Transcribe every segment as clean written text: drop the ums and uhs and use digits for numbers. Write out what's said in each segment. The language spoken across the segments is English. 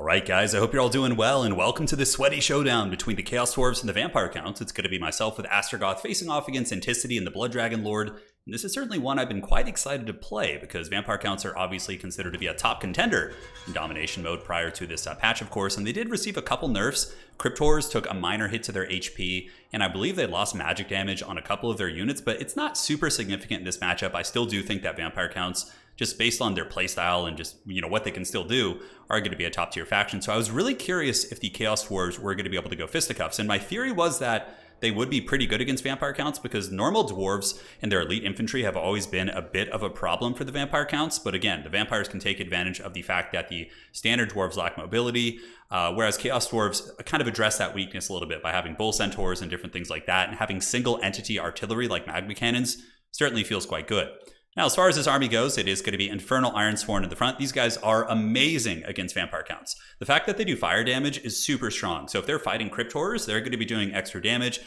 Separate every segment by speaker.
Speaker 1: Alright guys, I hope you're all doing well, and welcome to this sweaty showdown between the Chaos Dwarves and the Vampire Counts. It's going to be myself with Astrogoth facing off against Anticity and the Blood Dragon Lord. And this is certainly one I've been quite excited to play, because Vampire Counts are obviously considered to be a top contender in Domination mode prior to this patch, of course, and they did receive a couple nerfs. Cryptors took a minor hit to their HP, and I believe they lost magic damage on a couple of their units, but it's not super significant in this matchup. I still do think that Vampire Counts, just based on their playstyle and just, what they can still do, are going to be a top tier faction. So I was really curious if the Chaos Dwarves were going to be able to go fisticuffs. And my theory was that they would be pretty good against Vampire Counts, because normal Dwarves and their elite infantry have always been a bit of a problem for the Vampire Counts. But again, the Vampires can take advantage of the fact that the standard Dwarves lack mobility, whereas Chaos Dwarves kind of address that weakness a little bit by having Bull Centaurs and different things like that, and having single entity artillery like Magma Cannons certainly feels quite good. Now, as far as this army goes, it is going to be Infernal, Ironsworn in the front. These guys are amazing against Vampire Counts. The fact that they do fire damage is super strong. So if they're fighting Crypt Horrors, they're going to be doing extra damage,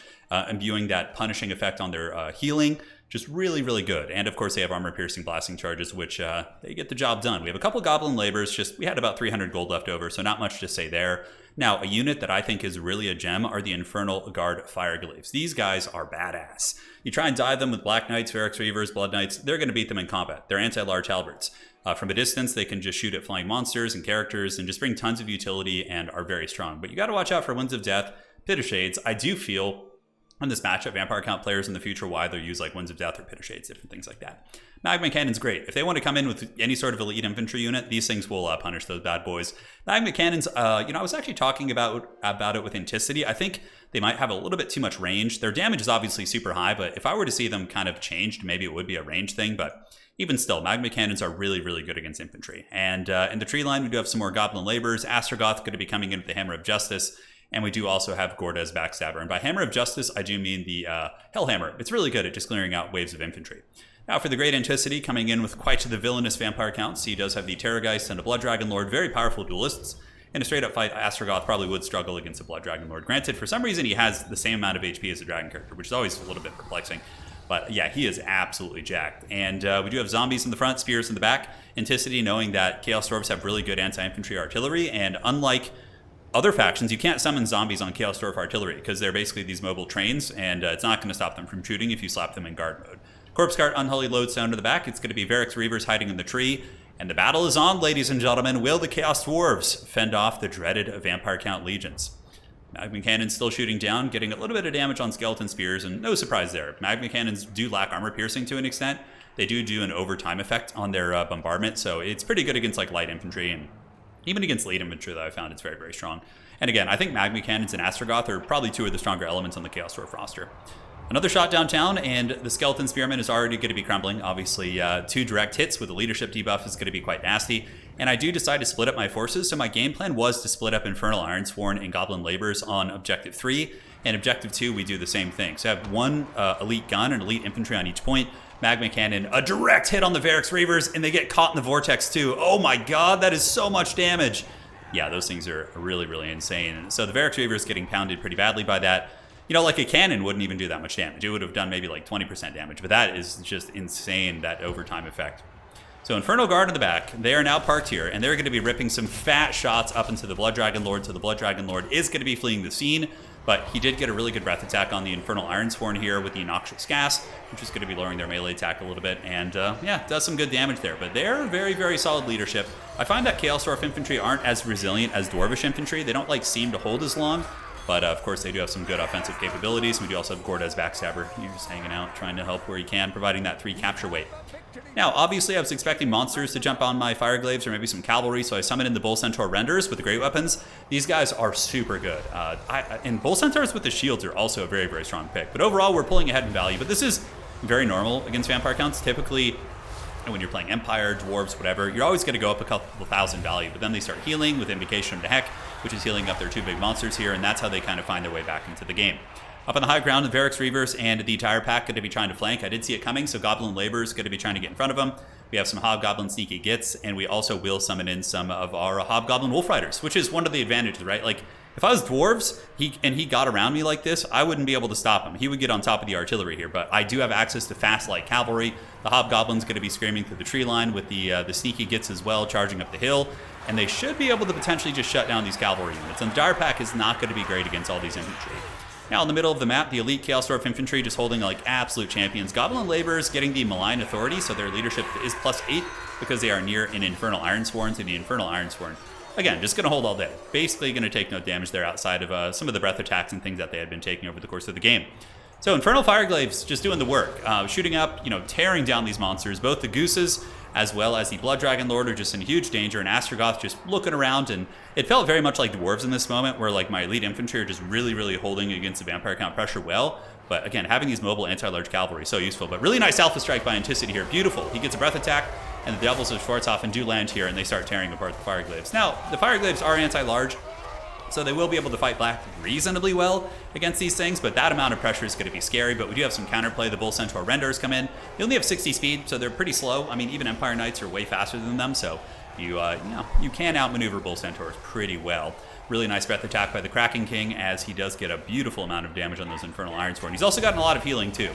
Speaker 1: imbuing that punishing effect on their healing. Just really, really good. And of course, they have armor-piercing blasting charges, which they get the job done. We have a couple Goblin Labors. We had about 300 gold left over, so not much to say there. Now, a unit that I think is really a gem are the Infernal Guard Fireglaives. These guys are badass. You try and dive them with Black Knights, Ferox Reavers, Blood Knights, they're going to beat them in combat. They're anti-large halberds. From a distance, they can just shoot at flying monsters and characters and just bring tons of utility and are very strong. But you got to watch out for Winds of Death, Pit of Shades. I do feel in this matchup, Vampire Count players in the future will either use like Winds of Death or Pit of Shades, different things like that. Magma Cannon's great. If they want to come in with any sort of elite infantry unit, these things will punish those bad boys. Magma Cannons, I was actually talking about it with Anticity. I think they might have a little bit too much range. Their damage is obviously super high, but if I were to see them kind of changed, maybe it would be a range thing. But even still, Magma Cannons are really, really good against infantry. And in the tree line, we do have some more Goblin Labors. Astrogoth going to be coming in with the Hammer of Justice. And we do also have Gorda's Backstabber. And by Hammer of Justice, I do mean the Hellhammer. It's really good at just clearing out waves of infantry. Now for the Great Anticity, coming in with quite the villainous Vampire Counts. He does have the Terrorgeist and a Blood Dragon Lord, very powerful duelists. In a straight-up fight, Astrogoth probably would struggle against a Blood Dragon Lord. Granted, for some reason, he has the same amount of HP as a Dragon character, which is always a little bit perplexing. But yeah, he is absolutely jacked. And we do have zombies in the front, spears in the back. Anticity, knowing that Chaos Dwarves have really good anti-infantry artillery, and unlike other factions, you can't summon zombies on Chaos Dwarf artillery because they're basically these mobile trains, and it's not going to stop them from shooting if you slap them in guard mode. Corpse Cart, Unholy Lodestone to the back. It's going to be Ferox Reavers hiding in the tree. And the battle is on, ladies and gentlemen. Will the Chaos Dwarves fend off the dreaded Vampire Count legions? Magma Cannons still shooting down, getting a little bit of damage on Skeleton Spears, and no surprise there. Magma Cannons do lack armor piercing to an extent. They do an overtime effect on their bombardment, so it's pretty good against like light infantry, and even against late infantry that I found it's very, very strong. And again, I think Magma Cannons and Astrogoth are probably two of the stronger elements on the Chaos Dwarf roster. Another shot downtown, and the Skeleton Spearman is already going to be crumbling. Obviously, 2 direct hits with the leadership debuff is going to be quite nasty. And I do decide to split up my forces, so my game plan was to split up Infernal, Ironsworn, and Goblin Labors on Objective 3. And Objective 2, we do the same thing. So I have 1 elite gun and elite infantry on each point. Magma Cannon, a direct hit on the Ferox Reavers, and they get caught in the vortex too. Oh my god, that is so much damage. Yeah, those things are really, really insane. So the Ferox Reavers getting pounded pretty badly by that. Like a cannon wouldn't even do that much damage. It would have done maybe like 20% damage, but that is just insane, that overtime effect. So Infernal Guard in the back, they are now parked here, and they're going to be ripping some fat shots up into the Blood Dragon Lord, so the Blood Dragon Lord is going to be fleeing the scene, but he did get a really good breath attack on the Infernal Ironsworn here with the Noxious Gas, which is going to be lowering their melee attack a little bit, and yeah, does some good damage there. But they're very, very solid leadership. I find that Chaos Dwarf infantry aren't as resilient as Dwarvish infantry. They don't seem to hold as long. But of course, they do have some good offensive capabilities. We do also have Gorda's Backstabber. You're just hanging out, trying to help where you can, providing that 3 capture weight. Now, obviously, I was expecting monsters to jump on my Fireglaives or maybe some cavalry, so I summoned in the Bull Centaur Renders with the great weapons. These guys are super good. And Bull Centaurs with the shields are also a very, very strong pick. But overall, we're pulling ahead in value. But this is very normal against Vampire Counts. Typically, when you're playing Empire, Dwarves, whatever, you're always going to go up a couple thousand value. But then they start healing with Invocation of the Heck, which is healing up their 2 big monsters here, and that's how they kind of find their way back into the game. Up on the high ground, the Ferox Reavers and the entire pack going to be trying to flank. I did see it coming, so Goblin Labors going to be trying to get in front of them. We have some Hobgoblin Sneaky Gits, and we also will summon in some of our Hobgoblin Wolf Riders, which is one of the advantages, right? Like, if I was Dwarves, he got around me like this, I wouldn't be able to stop him. He would get on top of the artillery here, but I do have access to fast light cavalry. The Hobgoblin's going to be screaming through the tree line with the Sneaky Gits as well, charging up the hill. and they should be able to potentially just shut down these cavalry units. And the dire pack is not going to be great against all these infantry. Now in the middle of the map, the elite Chaos Dwarf infantry just holding like absolute champions. Goblin Laborers getting the malign authority, so their leadership is +8 because they are near an Infernal Ironsworn. So the Infernal Ironsworn, again, just going to hold all day. Basically going to take no damage there outside of some of the breath attacks and things that they had been taking over the course of the game. So Infernal Fireglaives just doing the work, shooting up, tearing down these monsters. Both the Gooses as well as the Blood Dragon Lord are just in huge danger, and Astrogoth just looking around, and it felt very much like Dwarves in this moment, where like my elite infantry are just really, really holding against the vampire count pressure well. But again, having these mobile anti-large cavalry, so useful. But really nice alpha strike by Anticity here, beautiful. He gets a breath attack, and the Devils of Schwarzhofen do land here, and they start tearing apart the Fireglaives. Now, the Fireglaives are anti-large, so they will be able to fight back reasonably well against these things, but that amount of pressure is going to be scary. But we do have some counterplay. The Bull Centaur Renders come in. They only have 60 speed, so they're pretty slow. I mean, even Empire Knights are way faster than them, so you can outmaneuver Bull Centaurs pretty well. Really nice breath attack by the Kraken King, as he does get a beautiful amount of damage on those Infernal Ironsworn. He's also gotten a lot of healing too.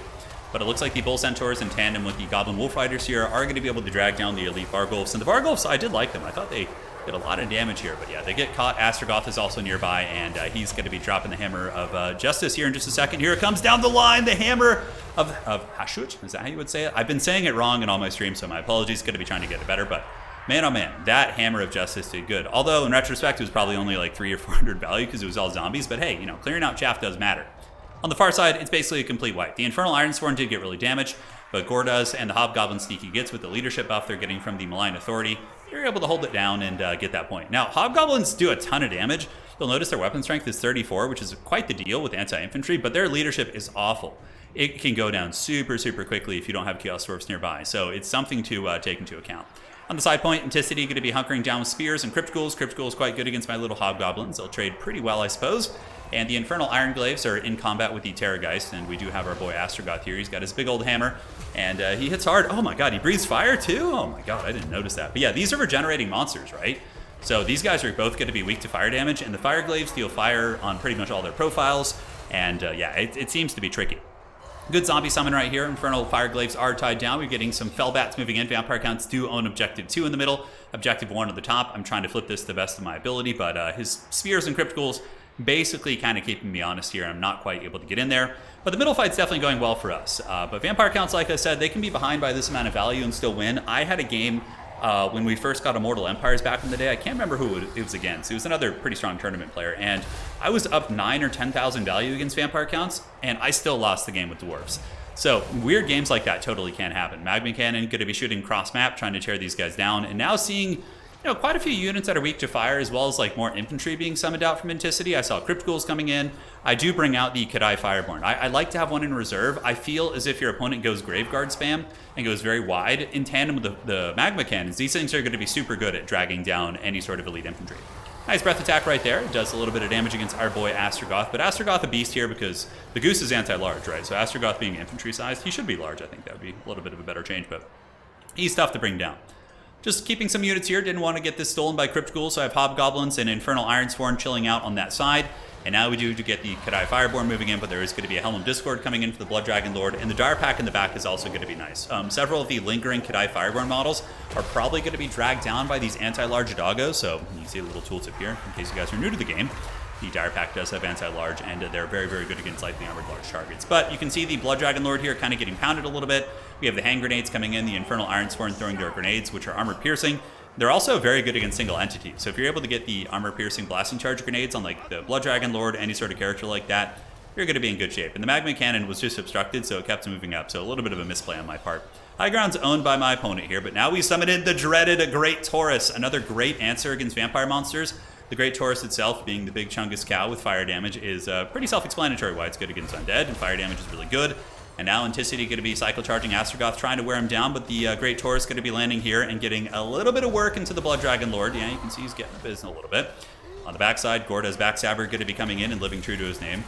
Speaker 1: But it looks like the Bull Centaurs in tandem with the Goblin Wolf Riders here are going to be able to drag down the elite Vargulfs. And the Vargulfs, I did like them. I thought they did a lot of damage here, but yeah, they get caught. Astrogoth is also nearby, and he's going to be dropping the Hammer of Justice here in just a second. Here it comes down the line, the Hammer of Hashut. Is that how you would say it? I've been saying it wrong in all my streams, so my apologies. Going to be trying to get it better, but man, oh man, that Hammer of Justice did good. Although in retrospect, it was probably only like 300 or 400 value because it was all zombies. But hey, clearing out chaff does matter. On the far side, it's basically a complete wipe. The Infernal Ironsworn did get really damaged, but Gordas and the Hobgoblin Sneaky Gets with the leadership buff they're getting from the Malign Authority, they're able to hold it down and get that point. Now, Hobgoblins do a ton of damage. You'll notice their weapon strength is 34, which is quite the deal with anti-infantry, but their leadership is awful. It can go down super, super quickly if you don't have Chaos Dwarfs nearby, so it's something to take into account. On the side point, Anticity going to be hunkering down with Spears and Crypt Ghouls. Crypt Ghouls quite good against my little Hobgoblins. They'll trade pretty well, I suppose. And the Infernal Ironglaives are in combat with the Terrorgeist, and we do have our boy Astrogoth here. He's got his big old hammer, and he hits hard. Oh my god, he breathes fire too? Oh my god, I didn't notice that. But yeah, these are regenerating monsters, right? So these guys are both going to be weak to fire damage, and the Fireglaives deal fire on pretty much all their profiles, and yeah, it seems to be tricky. Good zombie summon right here. Infernal Fireglaives are tied down. We're getting some Fellbats moving in. Vampire counts do own Objective 2 in the middle, Objective 1 at the top. I'm trying to flip this to the best of my ability, but his Spears and Crypt Ghouls basically kind of keeping me honest here. I'm not quite able to get in there, but the middle fight's definitely going well for us. But Vampire counts, like I said, they can be behind by this amount of value and still win. I had a game when we first got Immortal Empires back in the day. I can't remember who it was against. It was another pretty strong tournament player, and I was up 9 or 10,000 value against Vampire counts, and I still lost the game with Dwarfs. So weird games like that totally can happen. Magma Cannon going to be shooting cross map, trying to tear these guys down, and now seeing quite a few units that are weak to fire, as well as like more infantry being summoned out from Anticity. I saw Crypt Ghouls coming in. I do bring out the Kadai Fireborn. I like to have one in reserve. I feel as if your opponent goes Graveguard spam and goes very wide in tandem with the Magma Cannons. These things are going to be super good at dragging down any sort of elite infantry. Nice breath attack right there. It does a little bit of damage against our boy Astrogoth, but Astrogoth a beast here because the Goose is anti-large, right? So Astrogoth being infantry sized, he should be large. I think that would be a little bit of a better change, but he's tough to bring down. Just keeping some units here. Didn't want to get this stolen by Crypt Ghouls, so I have Hobgoblins and Infernal Ironsworn chilling out on that side. And now we do to get the Kadai Fireborn moving in, but there is going to be a Helm of Discord coming in for the Blood Dragon Lord, and the Dire Pack in the back is also going to be nice. Several of the lingering Kadai Fireborn models are probably going to be dragged down by these anti-large doggos, so you can see a little tooltip here in case you guys are new to the game. The Dire Pack does have anti-large, and they're very, very good against lightly armored large targets. But you can see the Blood Dragon Lord here kind of getting pounded a little bit. We have the hand grenades coming in, the Infernal Ironsworn throwing their grenades, which are armor-piercing. They're also very good against single entities. So if you're able to get the armor-piercing blasting charge grenades on like the Blood Dragon Lord, any sort of character like that, you're going to be in good shape. And the Magma Cannon was just obstructed, so it kept moving up. So a little bit of a misplay on my part. High ground's owned by my opponent here, but now we summoned in the dreaded Great Taurus, another great answer against vampire monsters. The Great Taurus itself, being the big Chungus cow with fire damage, is pretty self-explanatory why it's good against undead, and fire damage is really good. And now Anticity going to be cycle charging Astrogoth, trying to wear him down, but the Great Taurus going to be landing here and getting a little bit of work into the Blood Dragon Lord. Yeah, you can see he's getting the business a little bit. On the backside, Gorda's Backstabber going to be coming in and living true to his name.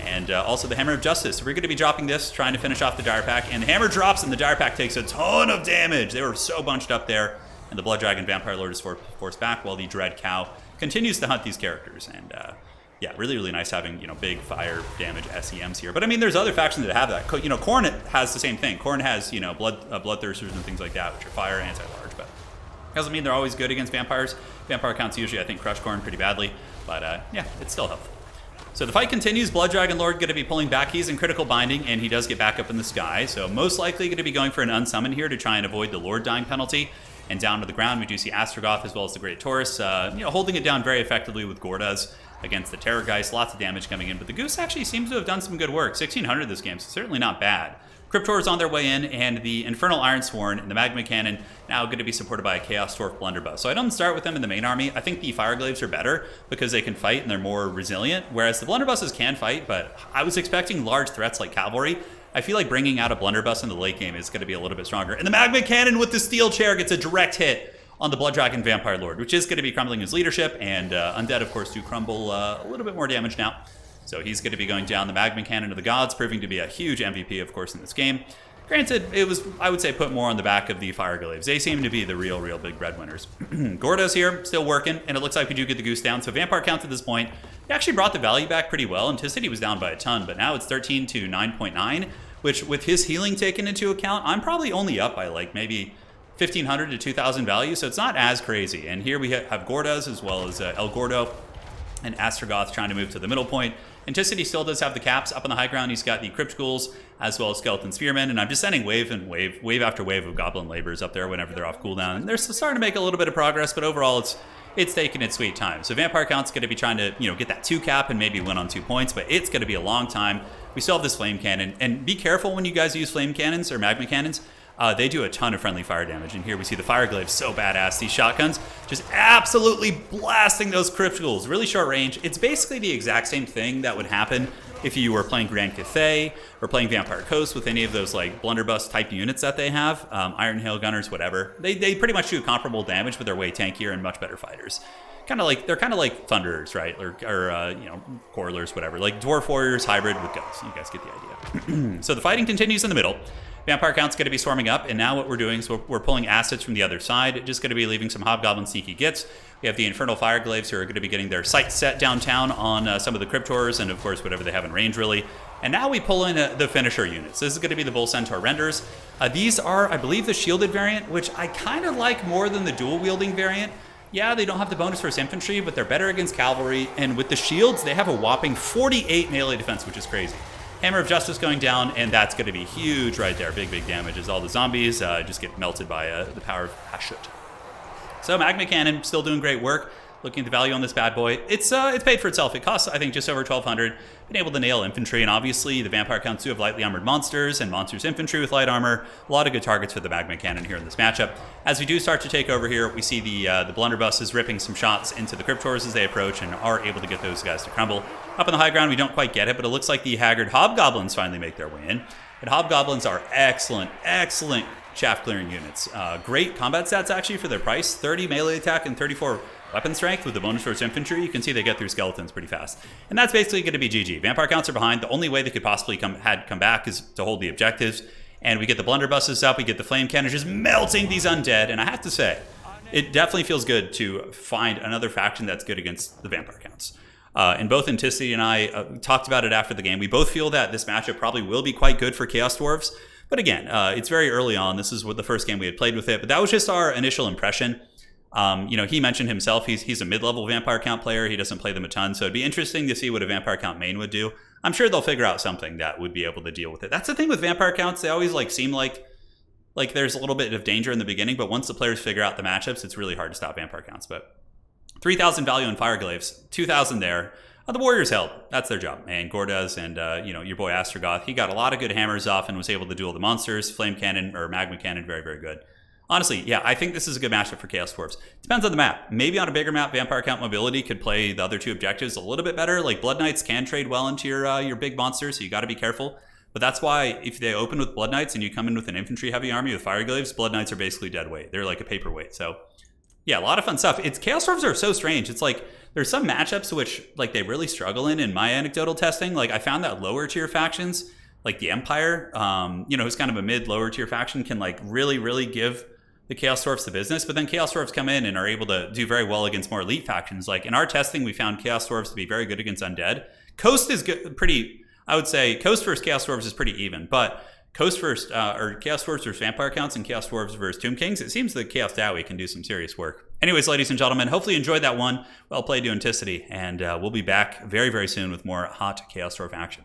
Speaker 1: And also the Hammer of Justice. So we're going to be dropping this, trying to finish off the Dire Pack. And the Hammer drops, and the Dire Pack takes a ton of damage. They were so bunched up there. And the Blood Dragon Vampire Lord is forced back, while the Dread Cow continues to hunt these characters. And yeah, really, really nice having, big fire damage SEMs here. But I mean, there's other factions that have that. Khorne has the same thing. Khorne has, Bloodthirsters and things like that, which are fire anti-large. But Doesn't mean they're always good against vampires. Vampire counts usually, I think, crush Khorne pretty badly. But yeah, it's still helpful. So the fight continues. Blood Dragon Lord going to be pulling back. He's in critical binding, and he does get back up in the sky. So most likely going to be going for an unsummon here to try and avoid the Lord dying penalty. And down to the ground, we do see Astrogoth as well as the Great Taurus, holding it down very effectively with Gordas against the Terrorgeist. Lots of damage coming in, but the Goose actually seems to have done some good work. 1600 this game, so certainly not bad. Cryptor's on their way in, and the Infernal Ironsworn and the Magma Cannon now going to be supported by a Chaos Dwarf Blunderbuss. So I don't start with them in the main army. I think the Fireglaives are better because they can fight and they're more resilient, whereas the Blunderbusses can fight, but I was expecting large threats like Cavalry. I feel like bringing out a Blunderbuss in the late game is going to be a little bit stronger. And the Magma Cannon with the Steel Chair gets a direct hit on the Blood Dragon Vampire Lord, which is going to be crumbling his leadership, and Undead, of course, do crumble a little bit more damage now. So he's going to be going down. The Magma Cannon of the Gods, proving to be a huge MVP, of course, in this game. Granted, it was, I would say, put more on the back of the Fireglaives. They seem to be the real big breadwinners. Gordo's here, still working, and it looks like we do get the Goose down. So Vampire count at this point, he actually brought the value back pretty well. Anticity was down by a ton, but now it's 13 to 9.9, which with his healing taken into account, I'm probably only up by like maybe 1,500 to 2,000 value, so it's not as crazy. And here we have Gordas as well as El Gordo and Astrogoth trying to move to the middle point. Anticity still does have the caps up on the high ground. He's got the Crypt Ghouls as well as Skeleton Spearmen, and I'm just sending wave after wave of Goblin Laborers up there whenever they're off cooldown. And they're starting to make a little bit of progress, but overall it's taking its sweet time. So Vampire count's going to be trying to get that 2 cap and maybe win on 2 points, but it's going to be a long time. We still have this Flame Cannon, and be careful when you guys use Flame Cannons or Magma Cannons. They do a ton of friendly fire damage, and here we see the Fireglaives, so badass. These shotguns just absolutely blasting those Crypt Ghouls. Really short range. It's basically the exact same thing that would happen if you were playing Grand Cathay or playing Vampire Coast with any of those like Blunderbuss type units that they have. Iron Hail Gunners, whatever. They pretty much do comparable damage, but they're way tankier and much better fighters. They're kind of like Thunderers, right? Or Quarrelers, whatever. Like Dwarf Warriors hybrid with guns. You guys get the idea. So the fighting continues in the middle. Vampire count's going to be swarming up, and now what we're doing is we're pulling assets from the other side, just going to be leaving some Hobgoblin sneaky gets. We have the Infernal Fireglaives who are going to be getting their sights set downtown on some of the Cryptors, and of course whatever they have in range really. And now we pull in the finisher units. This is going to be the Bull Centaur Renders. These are, I believe, the shielded variant, which I kind of like more than the dual wielding variant. Yeah, they don't have the bonus versus infantry, but they're better against cavalry, and with the shields, they have a whopping 48 melee defense, which is crazy. Hammer of Justice going down, and that's going to be huge right there. Big damage as all the zombies just get melted by the power of Hashut. So Magma Cannon still doing great work. Looking at the value on this bad boy, it's paid for itself. It costs, I think, just over 1,200. Been able to nail infantry, and obviously the Vampire counts do have lightly armored monsters and monsters infantry with light armor. A lot of good targets for the Magma Cannon here in this matchup. As we do start to take over here, we see the Blunderbusses ripping some shots into the Cryptors as they approach and are able to get those guys to crumble. Up on the high ground, we don't quite get it, but it looks like the Haggard Hobgoblins finally make their way in. And Hobgoblins are excellent shaft clearing units. Great combat stats actually for their price. 30 melee attack and 34 weapon strength with the bonus force infantry. You can see they get through skeletons pretty fast. And that's basically going to be GG. Vampire counts are behind. The only way they could possibly come back is to hold the objectives. And we get the Blunderbusses up. We get the Flame Cannon just melting these undead. And I have to say, it definitely feels good to find another faction that's good against the Vampire counts. And both Anticity and I talked about it after the game. We both feel that this matchup probably will be quite good for Chaos Dwarfs. But again, it's very early on. This is the first game we had played with it. But that was just our initial impression. He mentioned himself, he's a mid-level Vampire count player. He doesn't play them a ton. So it'd be interesting to see what a Vampire count main would do. I'm sure they'll figure out something that would be able to deal with it. That's the thing with Vampire counts. They always seem like there's a little bit of danger in the beginning. But once the players figure out the matchups, it's really hard to stop Vampire counts. But 3,000 value in Fireglaives, 2,000 there. The Warriors held. That's their job. And Gordas and, your boy Astrogoth, he got a lot of good hammers off and was able to duel the monsters. Flame Cannon or Magma Cannon, very, very good. Honestly, yeah, I think this is a good matchup for Chaos Dwarfs. Depends on the map. Maybe on a bigger map, Vampire Count Mobility could play the other two objectives a little bit better. Like Blood Knights can trade well into your big monsters, so you got to be careful. But that's why if they open with Blood Knights and you come in with an infantry-heavy army with Fireglaives, Blood Knights are basically dead weight. They're like a paperweight. So yeah, a lot of fun stuff. Chaos Dwarfs are so strange. It's like there's some matchups which they really struggle in my anecdotal testing. I found that lower tier factions, like the Empire, who's kind of a mid-lower tier faction, can really give the Chaos Dwarfs the business, but then Chaos Dwarfs come in and are able to do very well against more elite factions. In our testing, we found Chaos Dwarfs to be very good against Undead. Coast is good, I would say Coast versus Chaos Dwarfs is pretty even, but Coast versus, or Chaos Dwarves versus Vampire Counts and Chaos Dwarves versus Tomb Kings. It seems the Chaos Dowie can do some serious work. Anyways, ladies and gentlemen, hopefully you enjoyed that one. Well played, Anticity, and we'll be back very, very soon with more hot Chaos Dwarf action.